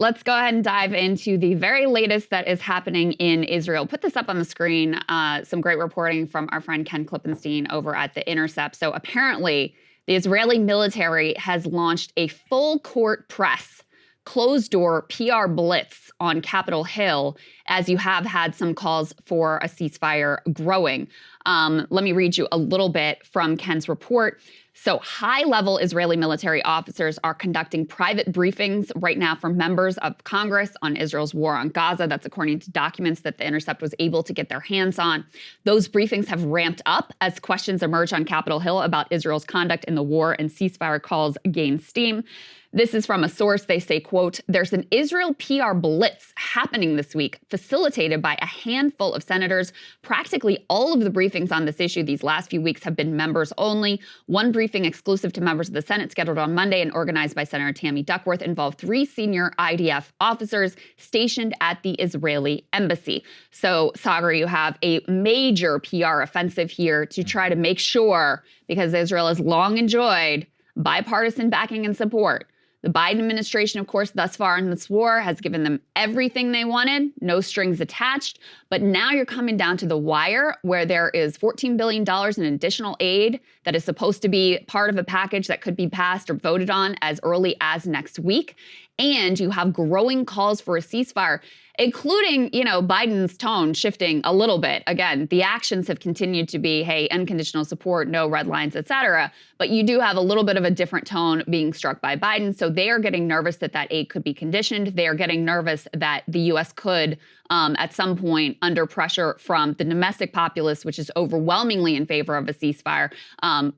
let's go ahead and dive into the very latest that is happening in Israel. Put this up on the screen. Some great reporting from our friend Ken Klippenstein over at The Intercept. So apparently, the Israeli military has launched a full-court press, closed-door PR blitz on Capitol Hill, as you have had some calls for a ceasefire growing. Let me read you a little bit from Ken's report. So high-level Israeli military officers are conducting private briefings right now for members of Congress on Israel's war on Gaza. That's according to documents that The Intercept was able to get their hands on. Those briefings have ramped up as questions emerge on Capitol Hill about Israel's conduct in the war, and ceasefire calls gain steam. This is from a source. They say, quote, "There's an Israel PR blitz happening this week, facilitated by a handful of senators. Practically all of the briefings on this issue these last few weeks have been members only. One briefing exclusive to members of the Senate scheduled on Monday and organized by Senator Tammy Duckworth involved 3 senior IDF officers stationed at the Israeli embassy." So, Saagar, you have a major PR offensive here to try to make sure, because Israel has long enjoyed bipartisan backing and support. The Biden administration, of course, thus far in this war has given them everything they wanted, no strings attached. But now you're coming down to the wire where there is $14 billion in additional aid that is supposed to be part of a package that could be passed or voted on as early as next week. And you have growing calls for a ceasefire, including, Biden's tone shifting a little bit. Again, the actions have continued to be, hey, unconditional support, no red lines, et cetera. But you do have a little bit of a different tone being struck by Biden. So they are getting nervous that that aid could be conditioned. They are getting nervous that the U.S. could, at some point, under pressure from the domestic populace, which is overwhelmingly in favor of a ceasefire,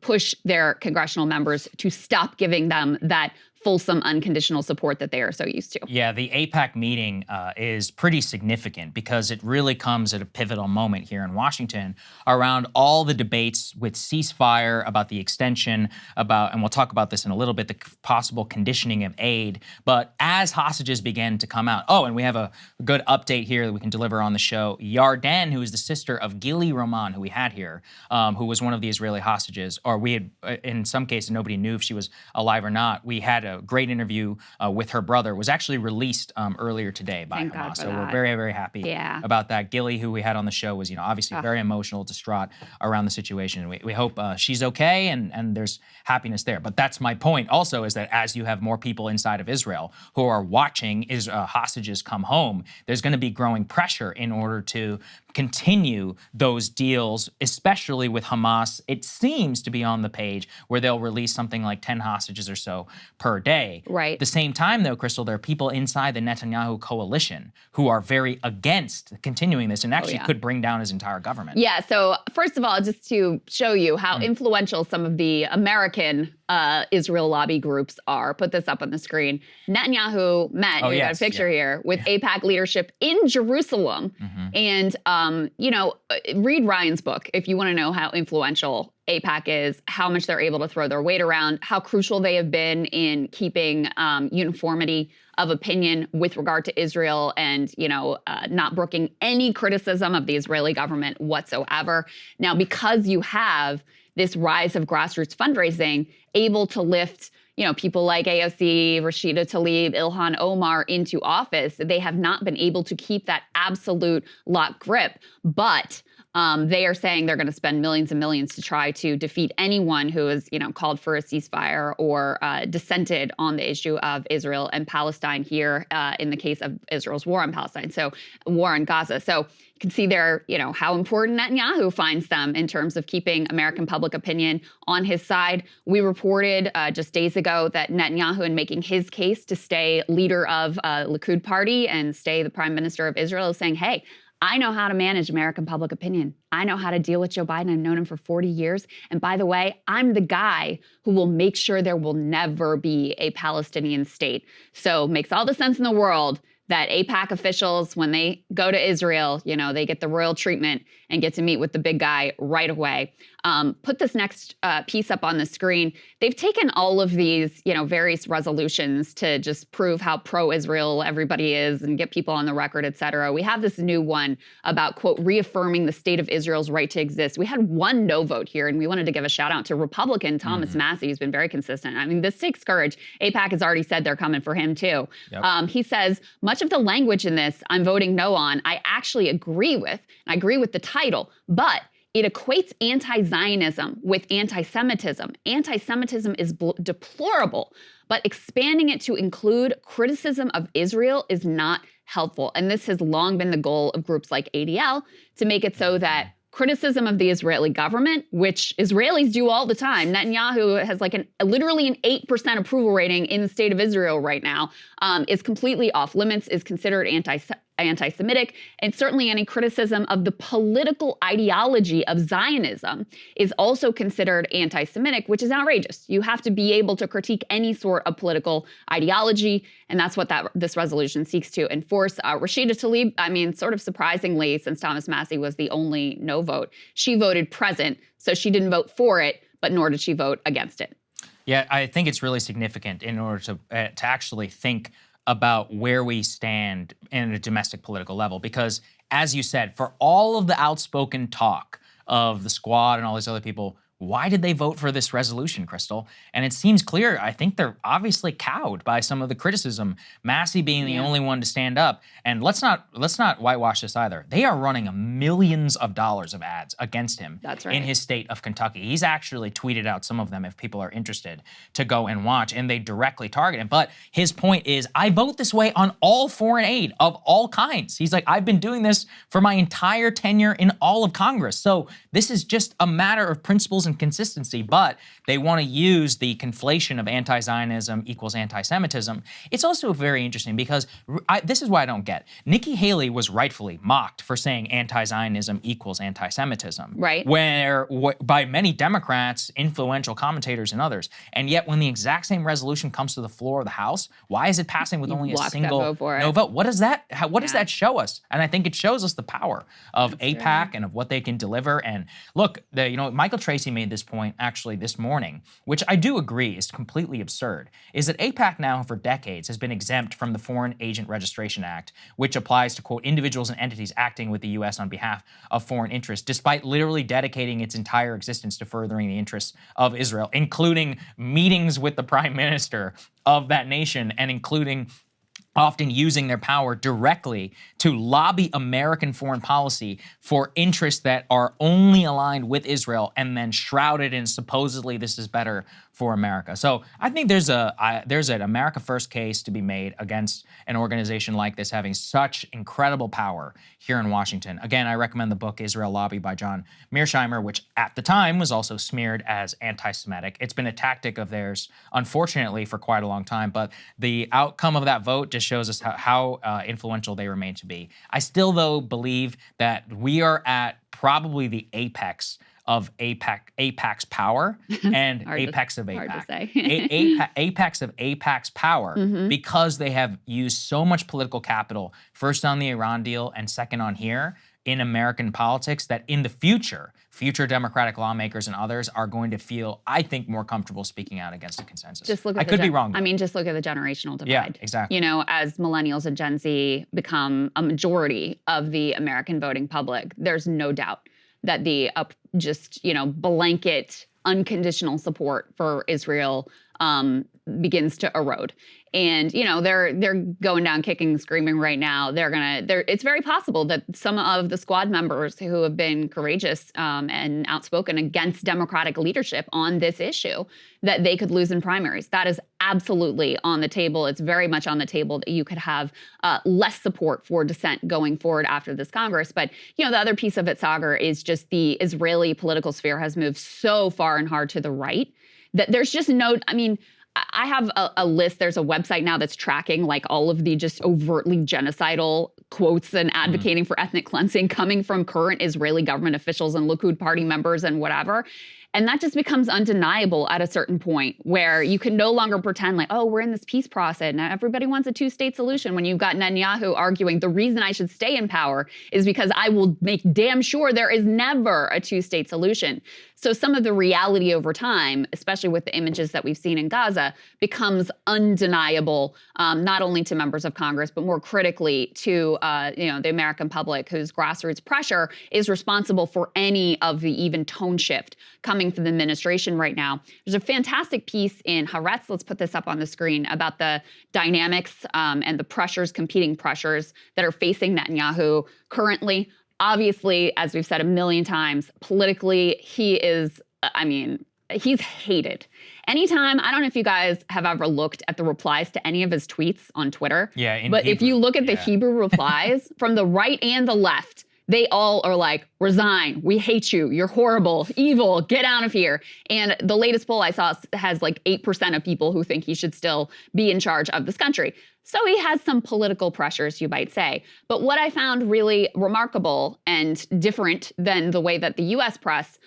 push their congressional members to stop giving them that fulsome unconditional support that they are so used to. Yeah, the AIPAC meeting is pretty significant because it really comes at a pivotal moment here in Washington around all the debates with ceasefire, about the extension, and we'll talk about this in a little bit, the possible conditioning of aid. But as hostages began to come out, and we have a good update here that we can deliver on the show. Yarden, who is the sister of Gili Roman, who we had here, who was one of the Israeli hostages, or we had, in some cases, nobody knew if she was alive or not. We had a great interview with her brother, was actually released earlier today by Thank Hamas. God for So that. we're very, very happy about that. Gilly, who we had on the show, was obviously very emotional, distraught around the situation. We hope she's okay and there's happiness there. But that's my point also, is that as you have more people inside of Israel who are watching hostages come home, there's going to be growing pressure in order to continue those deals, especially with Hamas. It seems to be on the page where they'll release something like 10 hostages or so per day. Right. At the same time, though, Krystal, there are people inside the Netanyahu coalition who are very against continuing this and actually could bring down his entire government. Yeah, so first of all, just to show you how influential some of the American Israel lobby groups are, put this up on the screen. Netanyahu met, you got a picture here, with AIPAC leadership in Jerusalem. And, read Ryan's book if you want to know how influential AIPAC is, how much they're able to throw their weight around, how crucial they have been in keeping uniformity of opinion with regard to Israel and, not brooking any criticism of the Israeli government whatsoever. Now, because you have this rise of grassroots fundraising able to lift, people like AOC, Rashida Tlaib, Ilhan Omar into office, they have not been able to keep that absolute lock grip. But they are saying they're going to spend millions and millions to try to defeat anyone who has, called for a ceasefire or dissented on the issue of Israel and Palestine here in the case of Israel's war on Palestine, so war on Gaza. So you can see there, how important Netanyahu finds them in terms of keeping American public opinion on his side. We reported just days ago that Netanyahu, in making his case to stay leader of Likud party and stay the prime minister of Israel, is saying, hey, I know how to manage American public opinion. I know how to deal with Joe Biden. I've known him for 40 years. And by the way, I'm the guy who will make sure there will never be a Palestinian state. So makes all the sense in the world that AIPAC officials, when they go to Israel, they get the royal treatment and get to meet with the big guy right away. put this next piece up on the screen. They've taken all of these, various resolutions to just prove how pro-Israel everybody is and get people on the record, et cetera. We have this new one about, quote, reaffirming the state of Israel's right to exist. We had one no vote here, and we wanted to give a shout out to Republican Thomas Massie, who's been very consistent. I mean, this takes courage. AIPAC has already said they're coming for him too. Yep. He says, much of the language in this I'm voting no on, I actually agree with. I agree with the title, but it equates anti-Zionism with anti-Semitism. Anti-Semitism is deplorable, but expanding it to include criticism of Israel is not helpful. And this has long been the goal of groups like ADL, to make it so that criticism of the Israeli government, which Israelis do all the time. Netanyahu has literally an 8% approval rating in the state of Israel right now, is completely off limits, is considered anti-Semitic, and certainly any criticism of the political ideology of Zionism is also considered anti-Semitic, which is outrageous. You have to be able to critique any sort of political ideology, and that's what this resolution seeks to enforce. Rashida Tlaib, I mean, sort of surprisingly, since Thomas Massie was the only no vote, she voted present, so she didn't vote for it, but nor did she vote against it. Yeah, I think it's really significant in order to actually think about where we stand in a domestic political level. Because, as you said, for all of the outspoken talk of the Squad and all these other people, why did they vote for this resolution, Krystal? And it seems clear. I think they're obviously cowed by some of the criticism. Massie being the only one to stand up. And let's not whitewash this either. They are running millions of dollars of ads against him. That's right. In his state of Kentucky. He's actually tweeted out some of them if people are interested to go and watch, and they directly target him. But his point is, I vote this way on all foreign aid of all kinds. He's like, I've been doing this for my entire tenure in all of Congress. So this is just a matter of principles and consistency, but they want to use the conflation of anti-Zionism equals anti-Semitism. It's also very interesting because this is why I don't get. Nikki Haley was rightfully mocked for saying anti-Zionism equals anti-Semitism. Right. By many Democrats, influential commentators, and others. And yet when the exact same resolution comes to the floor of the House, why is it passing with only a single no vote? What does that does that show us? And I think it shows us the power of AIPAC and of what they can deliver. And look, Michael Tracy made this point actually this morning, which I do agree is completely absurd, is that AIPAC now for decades has been exempt from the Foreign Agent Registration Act, which applies to, quote, individuals and entities acting with the U.S. on behalf of foreign interests, despite literally dedicating its entire existence to furthering the interests of Israel, including meetings with the prime minister of that nation and including often using their power directly to lobby American foreign policy for interests that are only aligned with Israel and then shrouded in supposedly this is better for America. So I think there's an America First case to be made against an organization like this having such incredible power here in Washington. Again, I recommend the book Israel Lobby by John Mearsheimer, which at the time was also smeared as anti-Semitic. It's been a tactic of theirs, unfortunately, for quite a long time, but the outcome of that vote just shows us how influential they remain to be. I still, though, believe that we are at probably the apex of AIPAC's power and apex of AIPAC. Hard to say. Apex of AIPAC's power because they have used so much political capital, first on the Iran deal and second on here, in American politics, that in the future Democratic lawmakers and others are going to feel, I think, more comfortable speaking out against a consensus. I could be wrong. I mean, just look at the generational divide. Yeah, exactly. As millennials and Gen Z become a majority of the American voting public, there's no doubt that the blanket unconditional support for Israel begins to erode. And they're going down kicking and screaming right now. It's very possible that some of the Squad members who have been courageous and outspoken against Democratic leadership on this issue, that they could lose in primaries. That is absolutely on the table. It's very much on the table that you could have less support for dissent going forward after this Congress. But the other piece of it, Saagar, is just the Israeli political sphere has moved so far and hard to the right that there's just no. I mean, I have a list. There's a website now that's tracking all of the just overtly genocidal quotes and advocating for ethnic cleansing coming from current Israeli government officials and Likud party members and whatever. And that just becomes undeniable at a certain point where you can no longer pretend like, oh, we're in this peace process. Now everybody wants a two-state solution when you've got Netanyahu arguing the reason I should stay in power is because I will make damn sure there is never a two-state solution. So some of the reality over time, especially with the images that we've seen in Gaza, becomes undeniable, not only to members of Congress, but more critically to the American public, whose grassroots pressure is responsible for any of the even tone shift coming from the administration right now. There's a fantastic piece in Haaretz, let's put this up on the screen, about the dynamics and the pressures, competing pressures that are facing Netanyahu currently. Obviously, as we've said a million times, politically, he is, he's hated. Anytime, I don't know if you guys have ever looked at the replies to any of his tweets on Twitter. Yeah, but if you look at the Hebrew replies from the right and the left, they all are like, resign, we hate you, you're horrible, evil, get out of here. And the latest poll I saw has like 8% of people who think he should still be in charge of this country. So he has some political pressures, you might say. But what I found really remarkable and different than the way that the US press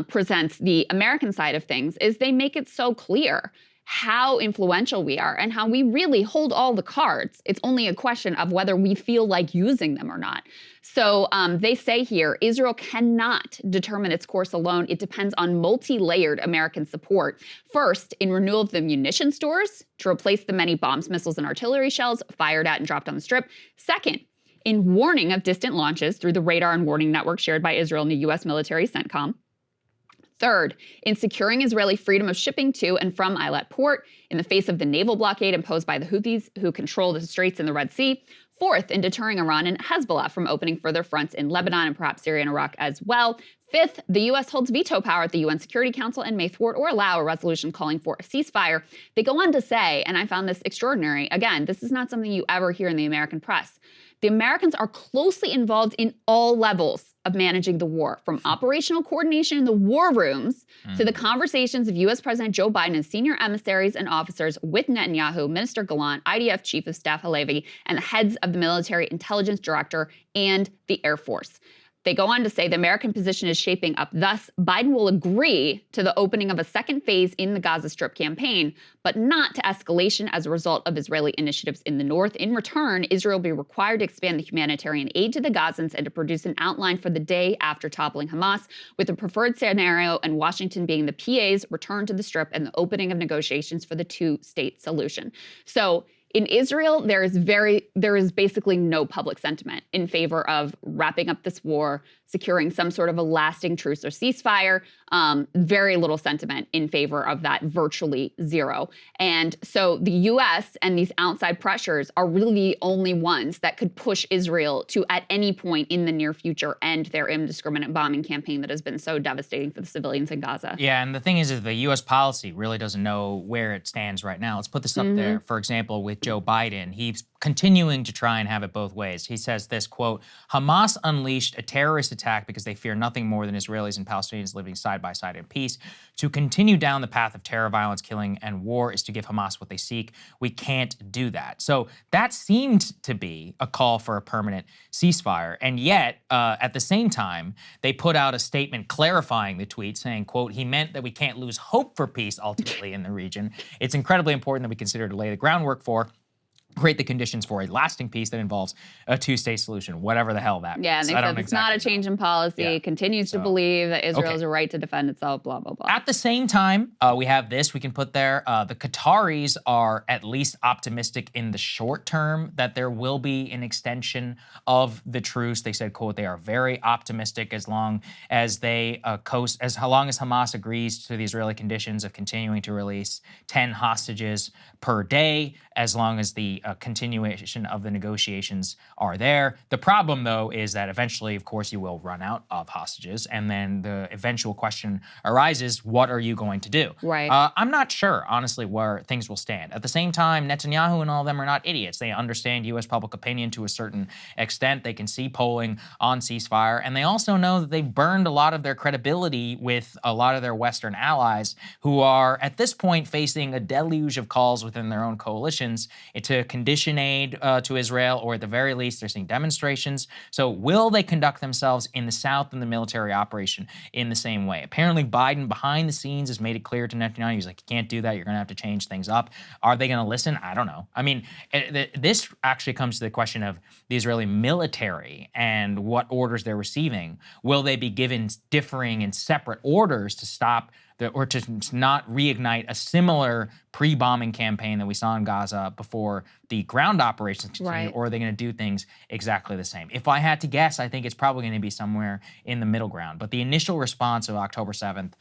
presents the American side of things is they make it so clear how influential we are and how we really hold all the cards. It's only a question of whether we feel like using them or not. So they say here, Israel cannot determine its course alone. It depends on multi-layered American support. First, in renewal of the munition stores to replace the many bombs, missiles, and artillery shells fired at and dropped on the Strip. Second, in warning of distant launches through the radar and warning network shared by Israel and the U.S. military CENTCOM. Third, in securing Israeli freedom of shipping to and from Eilat port in the face of the naval blockade imposed by the Houthis who control the straits in the Red Sea. Fourth, in deterring Iran and Hezbollah from opening further fronts in Lebanon and perhaps Syria and Iraq as well. Fifth, the U.S. holds veto power at the UN Security Council and may thwart or allow a resolution calling for a ceasefire. They go on to say, and I found this extraordinary, again, this is not something you ever hear in the American press, the Americans are closely involved in all levels of managing the war, from operational coordination in the war rooms to the conversations of U.S. President Joe Biden and senior emissaries and officers with Netanyahu, Minister Gallant, IDF Chief of Staff Halevi, and the heads of the Military Intelligence Director and the Air Force. They go on to say the American position is shaping up. Thus, Biden will agree to the opening of a second phase in the Gaza Strip campaign, but not to escalation as a result of Israeli initiatives in the north. In return, Israel will be required to expand the humanitarian aid to the Gazans and to produce an outline for the day after toppling Hamas, with the preferred scenario and Washington being the PA's return to the Strip and the opening of negotiations for the two-state solution. So in Israel, there is basically no public sentiment in favor of wrapping up this war, securing some sort of a lasting truce or ceasefire. Very little sentiment in favor of that, virtually zero. And so the U.S. and these outside pressures are really the only ones that could push Israel to, at any point in the near future, end their indiscriminate bombing campaign that has been so devastating for the civilians in Gaza. Yeah, and the thing is the U.S. policy really doesn't know where it stands right now. Let's put this up there, for example, with Joe Biden. He's continuing to try and have it both ways. He says this, quote, Hamas unleashed a terrorist attack because they fear nothing more than Israelis and Palestinians living side by side in peace. To continue down the path of terror, violence, killing, and war is to give Hamas what they seek. We can't do that. So that seemed to be a call for a permanent ceasefire. And yet, at the same time, they put out a statement clarifying the tweet saying, quote, he meant that we can't lose hope for peace ultimately in the region. It's incredibly important that we consider to lay the groundwork for create the conditions for a lasting peace that involves a two-state solution, whatever the hell that means. Yeah, and they said it's not a change in policy, continues to believe that Israel has a right to defend itself, blah, blah, blah. At the same time, we have this we can put there. The Qataris are at least optimistic in the short term that there will be an extension of the truce. They said, quote, they are very optimistic as long as they as long as Hamas agrees to the Israeli conditions of continuing to release 10 hostages per day, as long as the continuation of the negotiations are there. The problem, though, is that eventually, of course, you will run out of hostages, and then the eventual question arises, what are you going to do? Right. I'm not sure, honestly, where things will stand. At the same time, Netanyahu and all of them are not idiots. They understand U.S. public opinion to a certain extent. They can see polling on ceasefire, and they also know that they've burned a lot of their credibility with a lot of their Western allies who are, at this point, facing a deluge of calls within their own coalitions to condition aid to Israel, or at the very least, they're seeing demonstrations. So will they conduct themselves in the South in the military operation in the same way? Apparently, Biden behind the scenes has made it clear to Netanyahu, he's like, you can't do that. You're going to have to change things up. Are they going to listen? I don't know. I mean, this actually comes to the question of the Israeli military and what orders they're receiving. Will they be given differing and separate orders to stop or to not reignite a similar pre-bombing campaign that we saw in Gaza before the ground operations continue, Right. or are they going to do things exactly the same? If I had to guess, I think it's probably going to be somewhere in the middle ground. But the initial response of October 7th,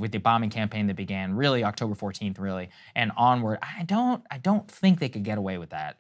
with the bombing campaign that began really October 14th, really, and onward, I don't think they could get away with that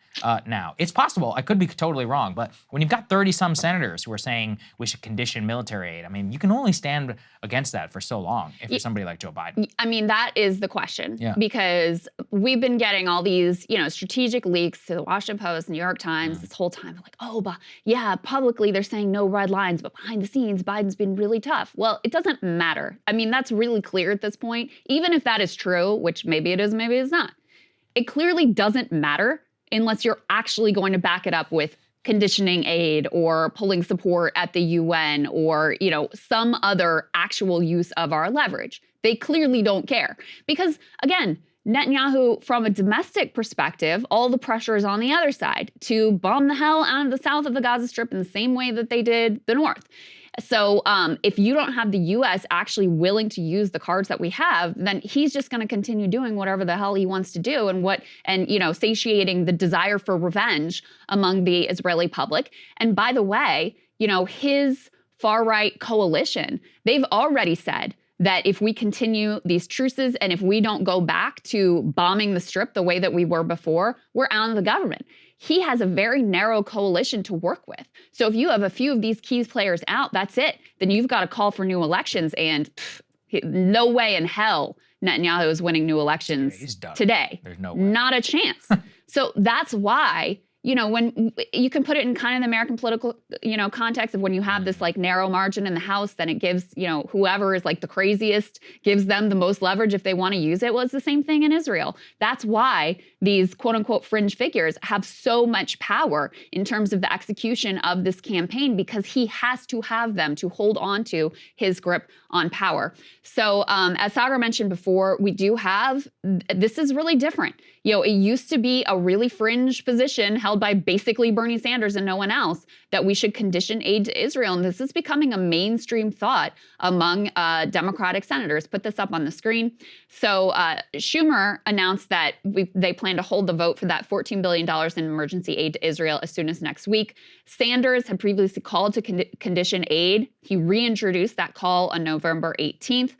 now. It's possible. I could be totally wrong. But when you've got 30-some senators who are saying we should condition military aid, I mean, you can only stand against that for so long if you're somebody like Joe Biden. I mean, that is the question. Because we've been getting all these, strategic leaks to the Washington Post, New York Times this whole time. Like, oh, but yeah, publicly they're saying no red lines, but behind the scenes, Biden's been really tough. Well, it doesn't matter. I mean, that's really clear at this point. Even if that is true, which maybe it is, maybe it's not. It clearly doesn't matter unless you're actually going to back it up with conditioning aid or pulling support at the UN or, some other actual use of our leverage. They clearly don't care because, again, Netanyahu, from a domestic perspective, all the pressure is on the other side to bomb the hell out of the south of the Gaza Strip in the same way that they did the north. So if you don't have the U.S. actually willing to use the cards that we have, then he's just going to continue doing whatever the hell he wants to do and satiating the desire for revenge among the Israeli public. And by the way, his far-right coalition, they've already said that if we continue these truces and if we don't go back to bombing the Strip the way that we were before, we're out of the government. He has a very narrow coalition to work with. So if you have a few of these key players out, that's it. Then you've got to call for new elections. And no way in hell Netanyahu is winning new elections today. There's no way. Not a chance. So that's why, when you can put it in kind of the American political, context of when you have this like narrow margin in the House, then it gives, whoever is like the craziest gives them the most leverage if they want to use it. Well, it's the same thing in Israel. That's why these quote unquote fringe figures have so much power in terms of the execution of this campaign because he has to have them to hold on to his grip on power. So as Saagar mentioned before, we do have, this is really different. It used to be a really fringe position held by basically Bernie Sanders and no one else that we should condition aid to Israel. And this is becoming a mainstream thought among Democratic senators. Put this up on the screen. So Schumer announced that they plan to hold the vote for that $14 billion in emergency aid to Israel as soon as next week. Sanders had previously called to condition aid. He reintroduced that call on November 18th.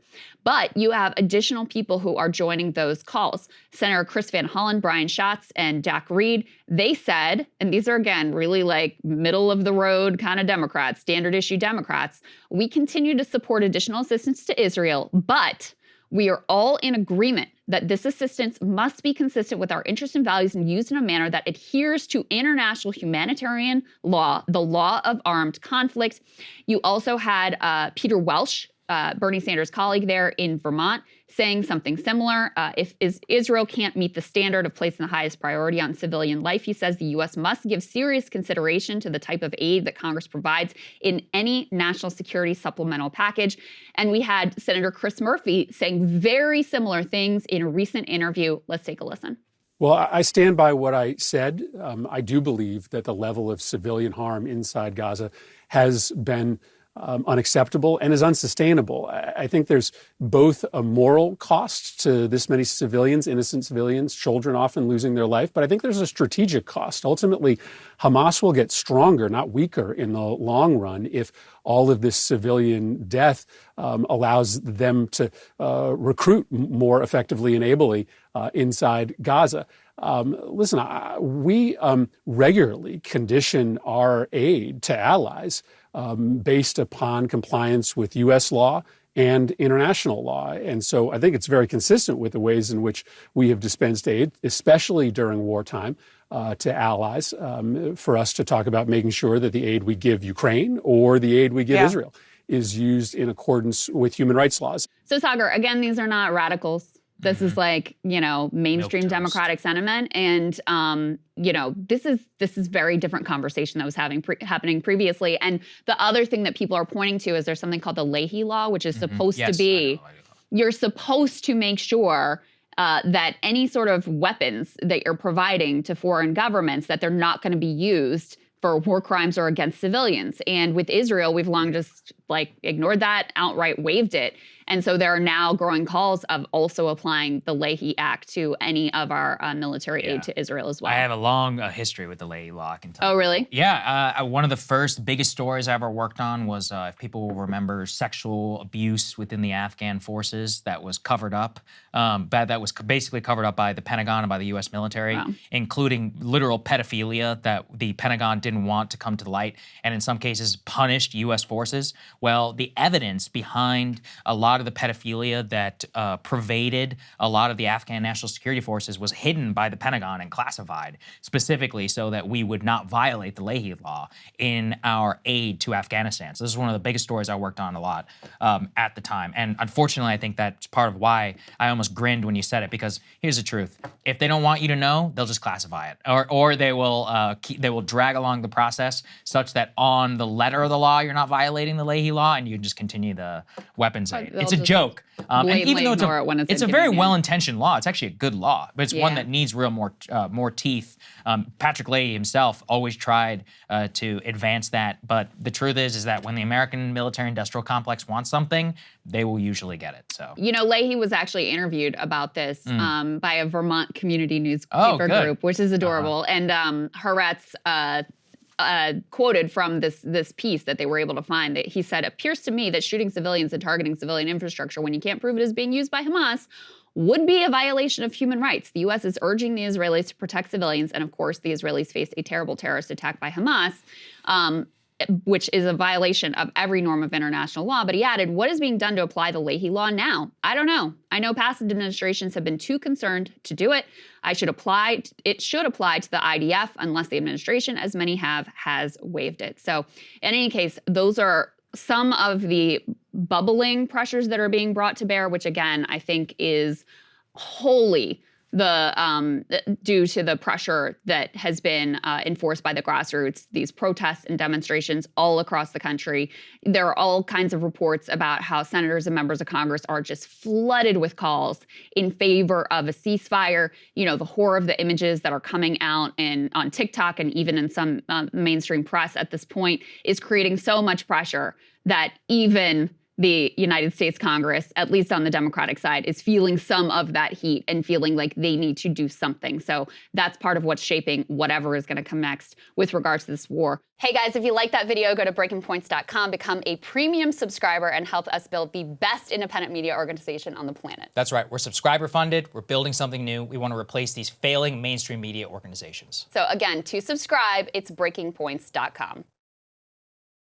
But you have additional people who are joining those calls. Senator Chris Van Hollen, Brian Schatz, and Jack Reed, they said, and these are, again, really like middle of the road kind of Democrats, standard issue Democrats, we continue to support additional assistance to Israel, but we are all in agreement that this assistance must be consistent with our interests and values and used in a manner that adheres to international humanitarian law, the law of armed conflict. You also had Peter Welch, Bernie Sanders' colleague there in Vermont, saying something similar. If Israel can't meet the standard of placing the highest priority on civilian life, he says the U.S. must give serious consideration to the type of aid that Congress provides in any national security supplemental package. And we had Senator Chris Murphy saying very similar things in a recent interview. Let's take a listen. Well, I stand by what I said. I do believe that the level of civilian harm inside Gaza has been unacceptable and is unsustainable. I think there's both a moral cost to this many civilians, innocent civilians, children often losing their life, but I think there's a strategic cost. Ultimately, Hamas will get stronger, not weaker in the long run if all of this civilian death allows them to recruit more effectively and ably inside Gaza. Listen, we regularly condition our aid to allies based upon compliance with U.S. law and international law. And so I think it's very consistent with the ways in which we have dispensed aid, especially during wartime, to allies, for us to talk about making sure that the aid we give Ukraine or the aid we give Israel is used in accordance with human rights laws. So, Saagar, again, these are not radicals. This is like, mainstream Democratic sentiment. And, this is very different conversation that was happening previously. And the other thing that people are pointing to is there's something called the Leahy Law, which is supposed to be, you're supposed to make sure that any sort of weapons that you're providing to foreign governments, that they're not going to be used for war crimes or against civilians. And with Israel, we've long just ignored that, outright waived it. And so there are now growing calls of also applying the Leahy Act to any of our military aid to Israel as well. I have a long history with the Leahy Law, I can tell you. Oh, really? Yeah. One of the biggest stories I ever worked on was, if people will remember, sexual abuse within the Afghan forces that was covered up. That was basically covered up by the Pentagon and by the U.S. military, including literal pedophilia that the Pentagon didn't want to come to the light, and in some cases punished U.S. forces. Well, the evidence behind a lot of the pedophilia that pervaded a lot of the Afghan national security forces was hidden by the Pentagon and classified specifically so that we would not violate the Leahy Law in our aid to Afghanistan. So this is one of the biggest stories I worked on a lot at the time. And unfortunately, I think that's part of why I almost grinned when you said it, because here's the truth. If they don't want you to know, they'll just classify it, or they will drag along the process such that on the letter of the law, you're not violating the Leahy Law, and you can just continue the weapons aid. It's a joke. And even though it's a very well-intentioned law, it's actually a good law, but it's one that needs more teeth. Patrick Leahy himself always tried to advance that, but the truth is that when the American military-industrial complex wants something, they will usually get it. So Leahy was actually interviewed about this by a Vermont community newspaper group, which is adorable. And Haaretz quoted from this piece that they were able to find, that he said, "Appears to me that shooting civilians and targeting civilian infrastructure when you can't prove it is being used by Hamas would be a violation of human rights. The U.S. is urging the Israelis to protect civilians, and of course the Israelis face a terrible terrorist attack by Hamas, which is a violation of every norm of international law." But he added, "What is being done to apply the Leahy Law now? I don't know. I know past administrations have been too concerned to do it. It should apply to the IDF unless the administration, as many have, has waived it." So in any case, those are some of the bubbling pressures that are being brought to bear, which again, I think is wholly due to the pressure that has been enforced by the grassroots, these protests and demonstrations all across the country. There are all kinds of reports about how senators and members of Congress are just flooded with calls in favor of a ceasefire. The horror of the images that are coming out on TikTok and even in some mainstream press at this point is creating so much pressure that even the United States Congress, at least on the Democratic side, is feeling some of that heat and feeling like they need to do something. So that's part of what's shaping whatever is going to come next with regards to this war. Hey guys, if you like that video, go to breakingpoints.com, become a premium subscriber, and help us build the best independent media organization on the planet. That's right. We're subscriber funded. We're building something new. We want to replace these failing mainstream media organizations. So again, to subscribe, it's breakingpoints.com.